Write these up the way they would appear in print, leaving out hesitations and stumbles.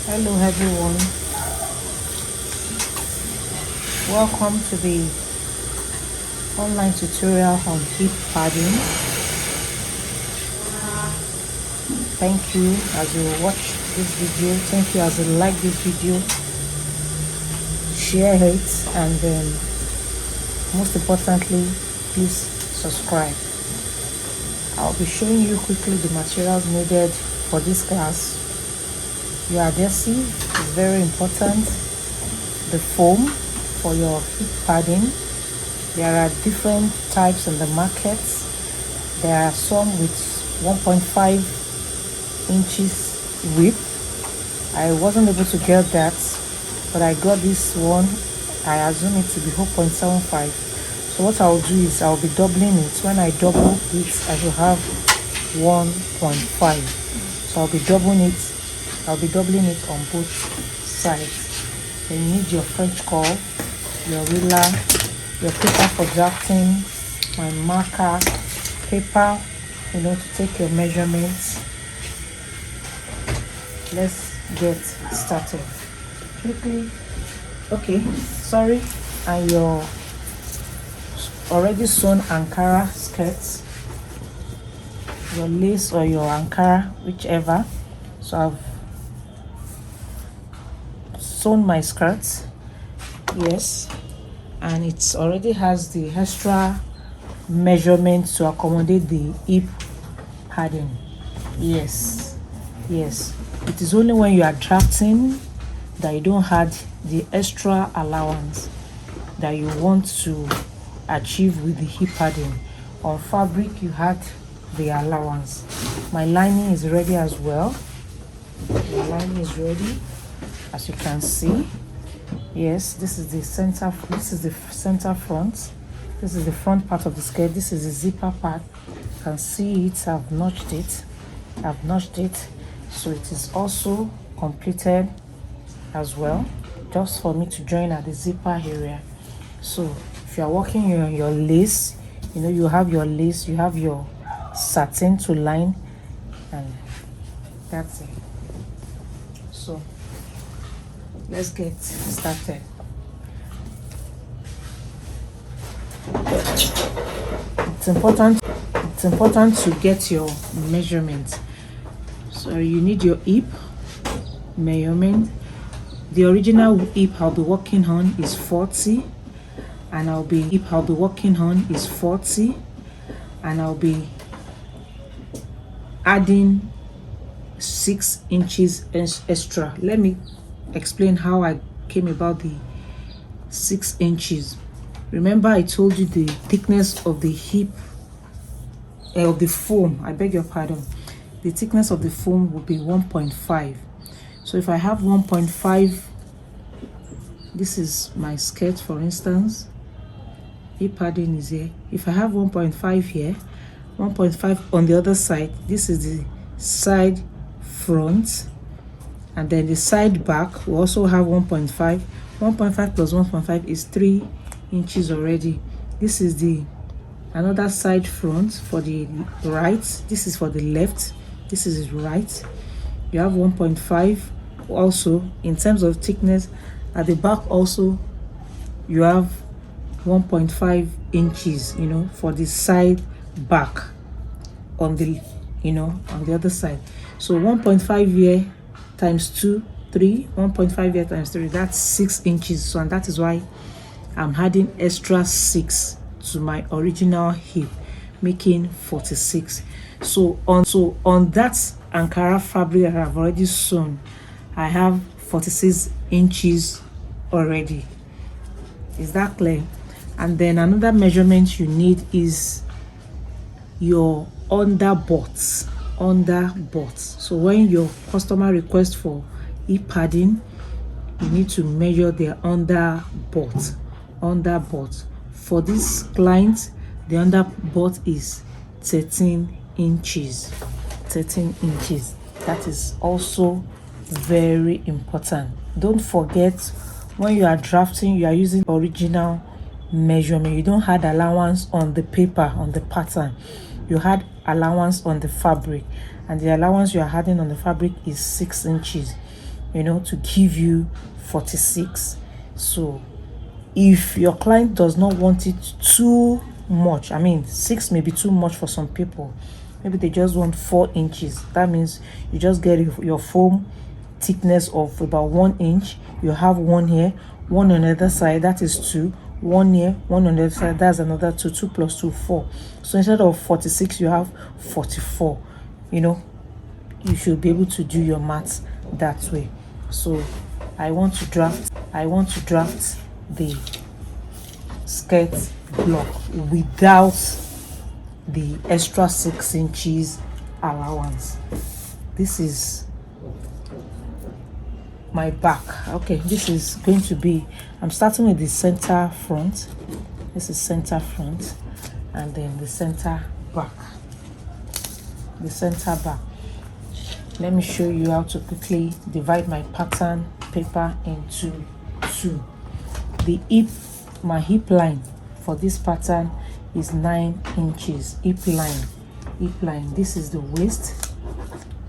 Hello everyone, welcome to the online tutorial on hip padding. Thank you as you watch this video, thank you as you like this video, share it, and most importantly, please subscribe. I'll be showing you quickly the materials needed for this class. Your adhesive is very important, the foam for your hip padding. There are different types in the market. There are some with 1.5 inches width. I wasn't able to get that, but I got this one. I assume it to be 0.75. So what I'll do is I'll be doubling it. When I double it, I will have 1.5. So I'll be doubling it on both sides. Then you need your French curl, your ruler, your paper for drafting, my marker, paper, to take your measurements. Let's get started quickly. Okay, sorry, and your already sewn Ankara skirts, your lace or your Ankara, whichever. So I've sewn my skirts, yes, and it already has the extra measurement to accommodate the hip padding. Yes, it is only when you are drafting that you don't have the extra allowance that you want to achieve with the hip padding. On fabric you had the allowance. My lining is ready as well. The lining is ready, as you can see. Yes, this is the center front. This is the front part of the skirt. This is the zipper part. You can see it. I've notched it, so it is also completed as well, just for me to join at the zipper area. So if you are working on your lace, you have your lace, you have your satin to line, and that's it. So let's get started. It's important to get your measurement. So you need your hip measurement. The original hip I'll be working on is 40, and I'll be adding 6 inches extra. Let me explain how I came about the 6 inches. Remember I told you the thickness of the hip of the foam, I beg your pardon, the thickness of the foam will be 1.5. so if I have 1.5, this is my skirt for instance, hip padding is here. If I have 1.5 here, 1.5 on the other side, this is the side front, and then the side back we also have 1.5. 1.5 plus 1.5 is 3 inches already. This is the another side front for the right, this is for the left, this is right. You have 1.5 also in terms of thickness. At the back also you have 1.5 inches, for the side back on the on the other side. So 1.5 here times 2, 3, 1.5 here times 3, that's 6 inches. So and that is why I'm adding extra 6 to my original hip, making 46. So on that Ankara fabric that I've already sewn, I have 46 inches already. Is that clear? And then another measurement you need is your underbust. So when your customer requests for hip padding, you need to measure their underbust. For this client, the underbust is 13 inches. That is also very important. Don't forget, when you are drafting, you are using original measurement. You don't add allowance on the paper, on the pattern. You add allowance on the fabric, and the allowance you are adding on the fabric is 6 inches. you know, to give you 46. So if your client does not want it too much, I mean 6 may be too much for some people, maybe they just want 4 inches, that means you just get your foam thickness of about 1 inch. You have one here, one on the other side, that is 2, one here, one on the other side, that's another 2. 2 plus 2, 4. So instead of 46 you have 44. You know, you should be able to do your maths that way. So I want to draft the skirt block without the extra 6 inches allowance. This is my back. Okay, this is going to be, I'm starting with the center front. This is center front, and then the center back. The center back. Let me show you how to quickly divide my pattern paper into 2. The hip, my hip line for this pattern is 9 inches. Hip line. This is the waist.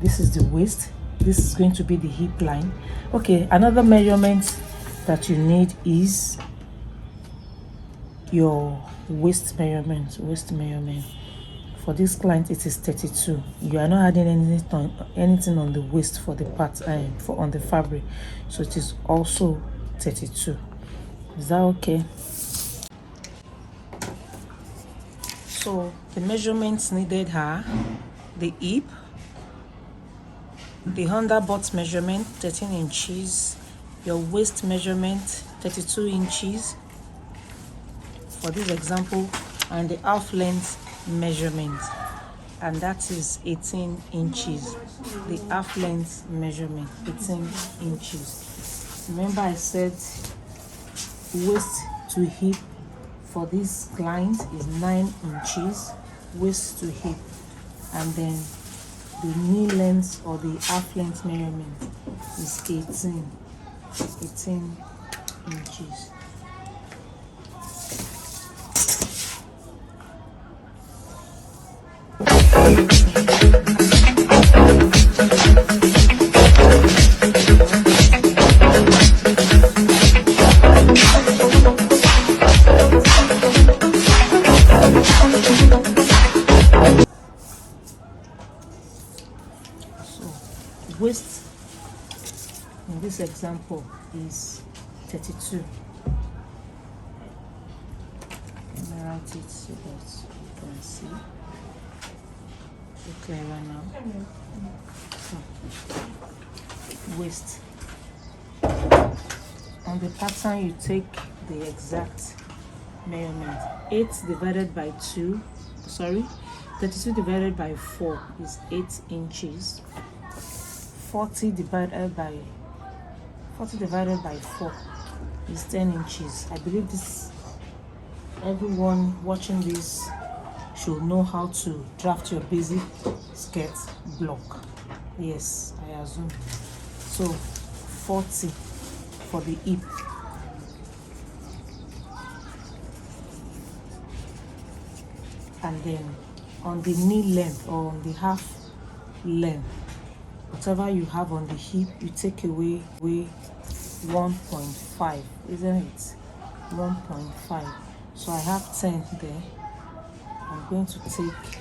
This is the waist. This is going to be the hip line. Okay, another measurement that you need is your waist measurement. For this client it is 32. You are not adding anything on the waist for the part on the fabric, so it is also 32. Is that okay? So the measurements needed are the hip, the underbust measurement 13 inches, your waist measurement 32 inches for this example, and the half length measurement, and that is 18 inches. The half length measurement 18 inches. Remember I said waist to hip for this client is 9 inches, waist to hip, and then the knee length or the half length measurement is 18 inches. Waist in this example is 32. Let me write it so that you can see it clearer now. So, waist. On the pattern you take the exact measurement. 8 divided by 2, 32 divided by 4 is 8 inches. 40 divided by 4 is 10 inches. I believe this, everyone watching this should know how to draft your basic skirt block. Yes, I assume. So 40 for the hip. And then on the knee length or on the half length, whatever you have on the hip, you take away 1.5, isn't it? 1.5. So I have 10 there. I'm going to take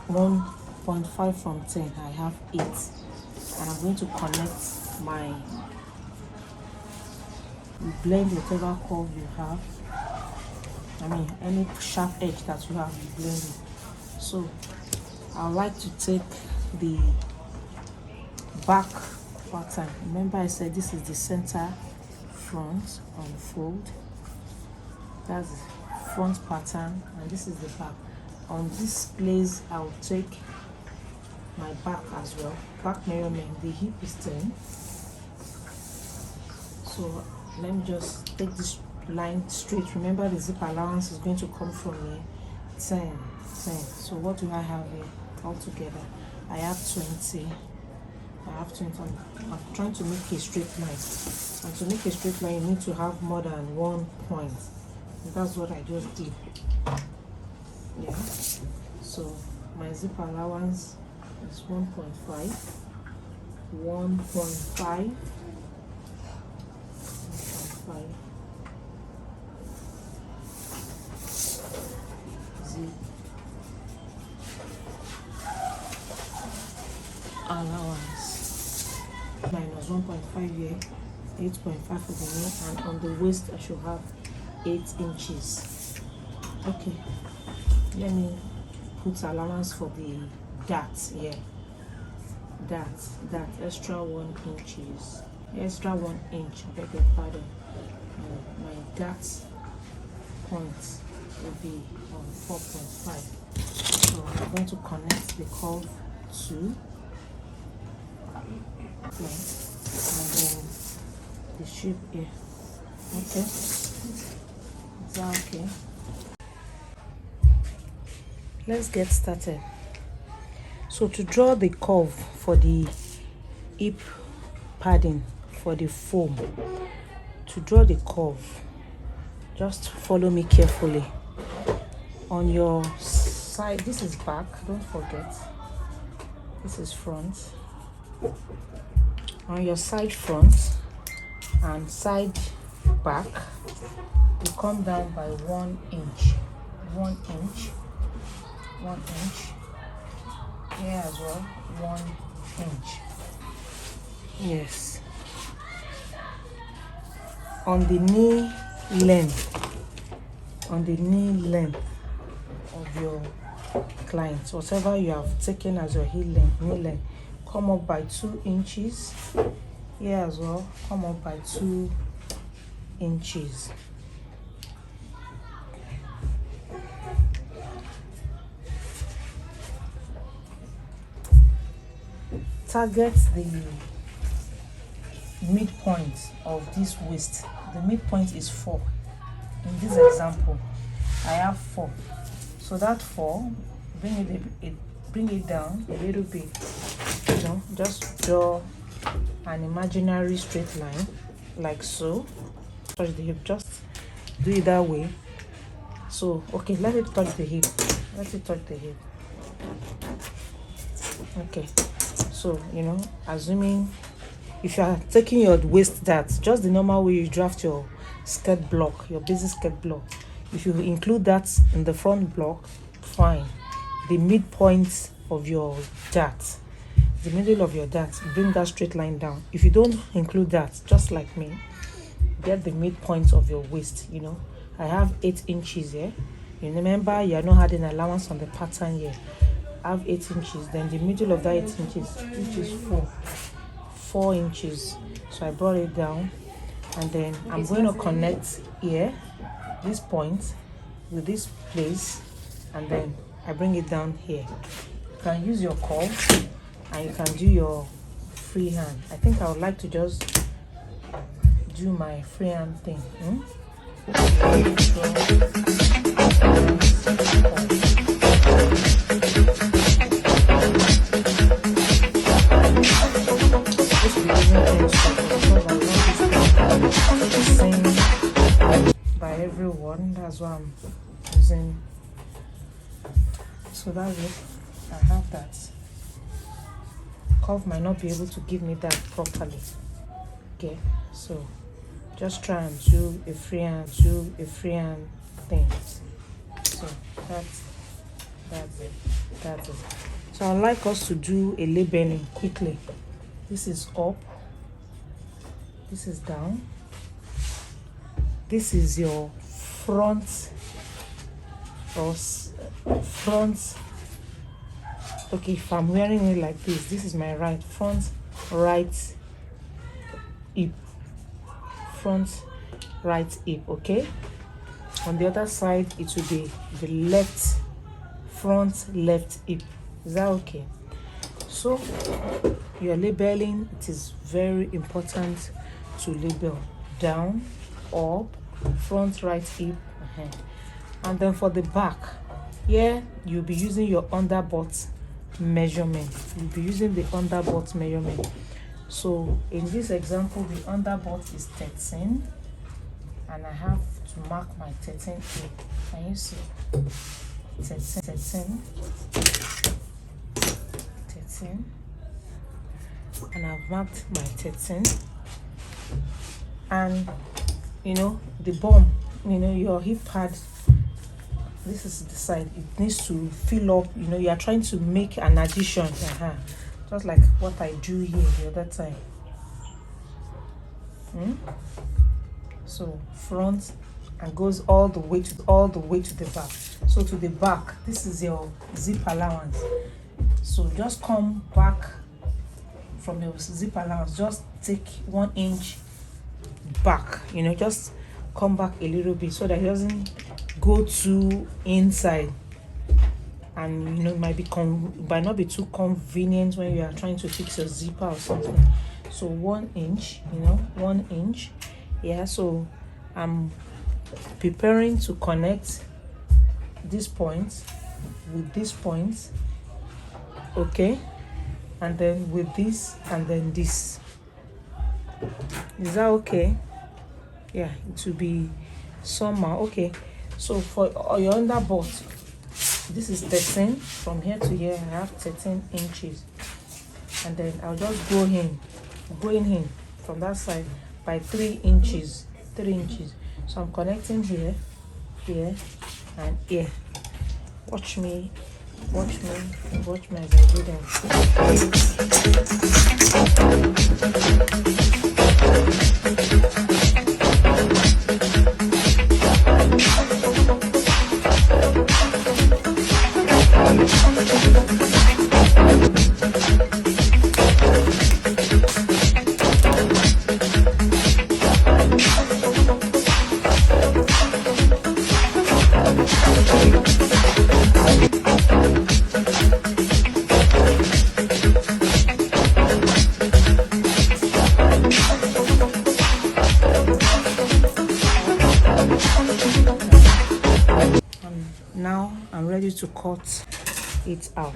1.5 from 10. I have 8, and I'm going to connect my, you blend whatever curve you have. I mean any sharp edge that you have, you blend it. So I would like to take the back pattern. Remember I said this is the center front unfold. That's the front pattern, and this is the back. On this place I will take my back as well. Back measurement, the hip is 10. So let me just take this line straight. Remember the zip allowance is going to come from here. 10. So what do I have here altogether? I have 20. I'm trying to make a straight line, and to make a straight line you need to have more than 1 point, and that's what I just did. Yeah, so my zip allowance is 1.5. 1.5. Allowance minus 1.5 here, 8.5 for the knee, and on the waist I should have 8 inches. Okay, let me put allowance for the dart here. That extra 1 inches, extra 1 inch, I beg your pardon. My dart point will be on 4.5. So I'm going to connect the curve to and then the shape here. Okay, is that okay? Let's get started. So to draw the curve for the hip padding for the foam, to draw the curve, just follow me carefully. On your side, this is back, don't forget, this is front. On your side front and side back, you come down by 1 inch, 1 inch, 1 inch. Here as well, 1 inch. Yes. On the knee length, of your client, whatever you have taken as your knee length, come up by 2 inches. Here as well, come up by 2 inches. Target the midpoint of this waist. The midpoint is 4. In this example, I have 4. So that 4, bring it down a little bit. You know, just draw an imaginary straight line like so. Touch the hip. Just do it that way. So okay, let it touch the hip. Let it touch the hip. Okay. So, you know, assuming if you are taking your waist dart, just the normal way you draft your skirt block, your basic skirt block, if you include that in the front block, fine. The midpoint of your dart, the middle of your dart, bring that straight line down. If you don't include that, just like me, get the midpoint of your waist. You know, I have 8 inches here. You remember, you are not adding allowance on the pattern here. I have 8 inches, then the middle of that 8 inches, which is 4 inches. So I brought it down, and then I'm going to connect here, this point with this place, and then I bring it down here. You can use your curve and you can do your free hand. I think I would like to just do my free hand thing. By everyone, that's why I'm using. So that's it. I have that. Curve might not be able to give me that properly. Okay, so just try and do a free hand thing. So that's it. So I'd like us to do a labeling quickly. This is up, this is down, this is your front or front. Okay, if I'm wearing it like this is my right front, right hip, front right hip. Okay, on the other side it will be the left front left hip. Is that okay? So your labeling, it is very important to label down, up, front right hip, and then for the back here, you'll be using your underbutt measurement. You'll be using the underbutt measurement. So in this example, the underbutt is 13, and I have to mark my 13 here. Can you see? 13. and I've marked my 13. And you know, the bum, you know, your hip pad, this is the side, it needs to fill up. You know, you are trying to make an addition, just like what I do here the other time. So front and goes all the way to the back. So to the back, this is your zip allowance. So just come back from your zip allowance, just take 1 inch back, you know, just come back a little bit so that it doesn't go too inside, and you know, it might not be too convenient when you are trying to fix your zipper or something. So 1 inch, you know, 1 inch. Yeah, so I'm preparing to connect this point with this point, okay, and then with this, and then this. Is that okay? Yeah, it will be somehow okay. So for your underbust, this is 13. From here to here, I have 13 inches, and then I'll just go in from that side by 3 inches. 3 inches. So I'm connecting here, here, and here. Watch me as I do that. Now I'm ready to cut it out.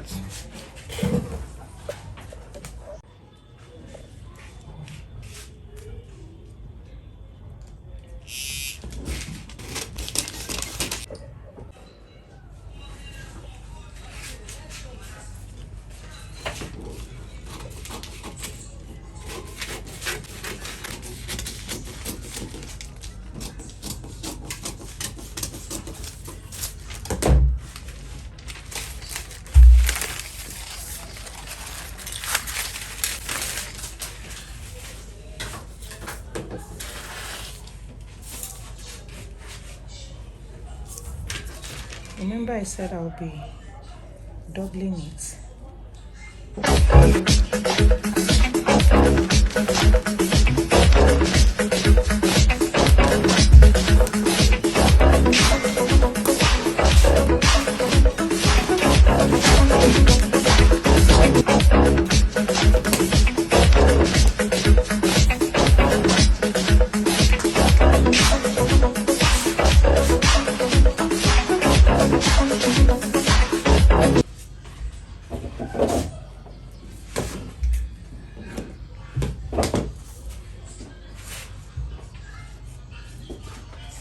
Remember I said I'll be doubling it.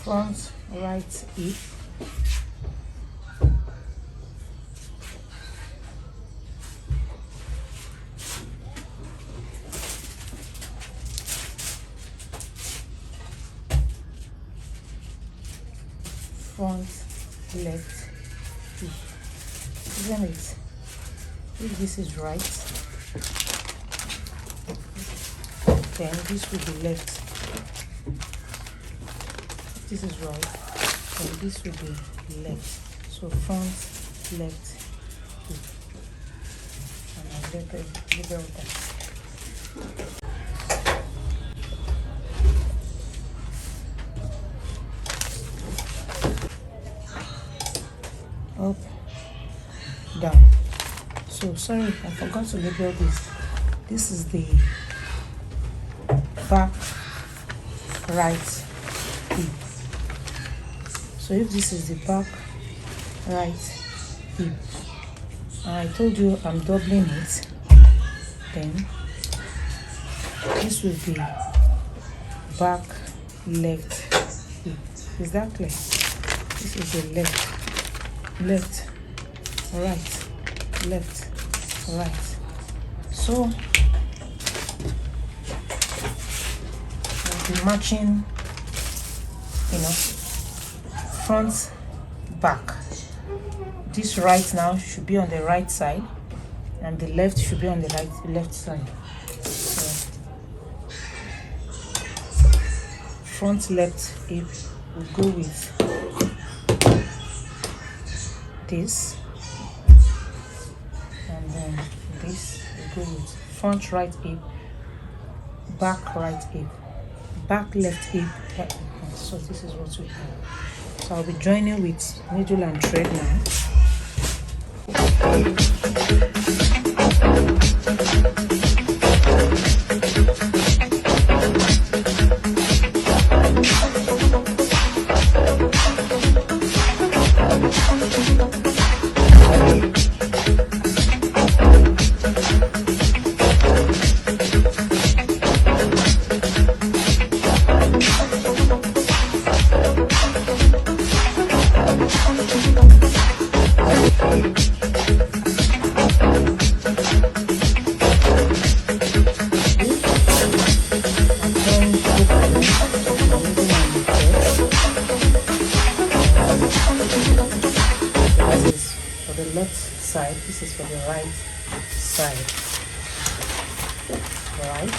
Front right hip, front left hip. Isn't it? If this is right, then this will be left. This is right, and this will be left. So front, left, hip. And I'll label that. Up, down. So sorry, I forgot to label this. This is the back right hip. So if this is the back right hip, and I told you I'm doubling it, then this will be back left hip. Is that clear? This is the left, right, left, right. So be matching, you know, front, back. This right now should be on the right side, and the left should be on the left side. So front left hip will go with this, and then this will go with front right hip, back right hip, back left hip. So this is what we have. So I'll be joining with needle and thread now. This is for the right side. Right,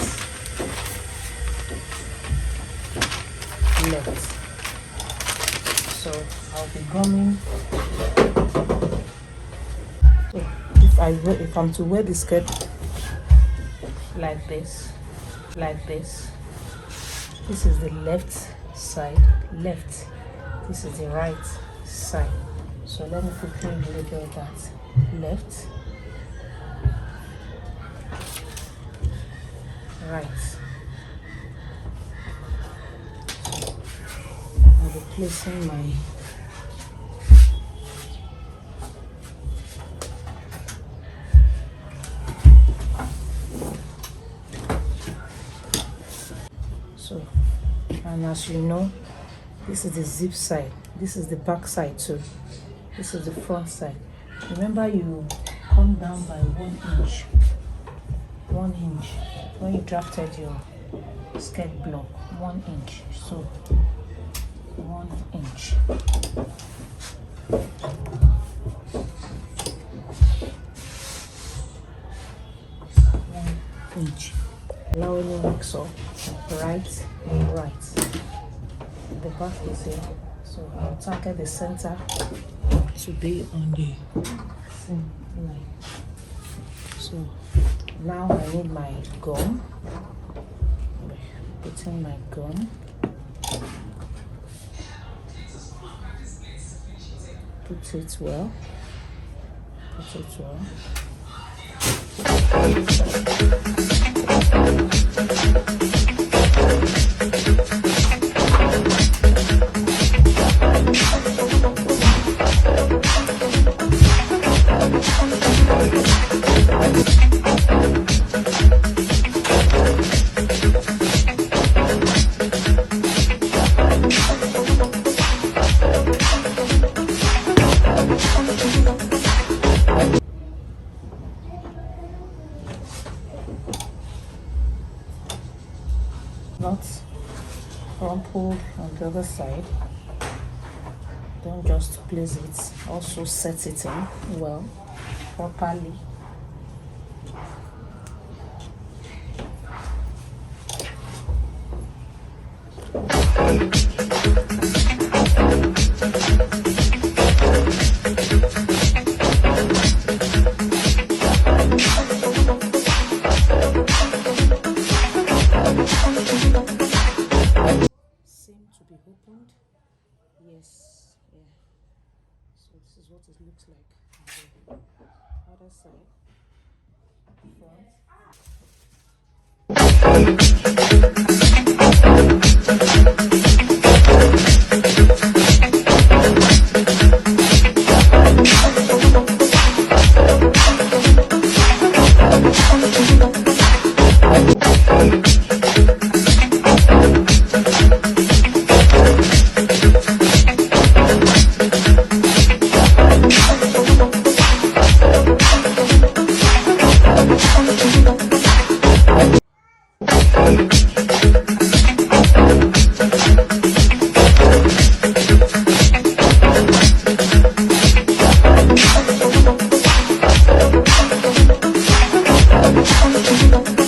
left. So I'll be gumming. So if I'm to wear the skirt like this, this is the left side, left. This is the right side. So let me quickly label that. Left, right. I'll be placing my and as you know, this is the zip side, this is the back side too, this is the front side. Remember, you come down by 1 inch. 1 inch when you drafted your skirt block. 1 inch. So 1 inch. 1 inch. Allowing you mix up right and right. The back is here. So I'll target the center to be on the same line. So now I need my gum. Put in my gum. Put it well. Put it well. Not crumpled on the other side. Don't just place it, also set it in well, properly. Opened. Yes, yeah. So this is what it looks like on the other side. Front. bye.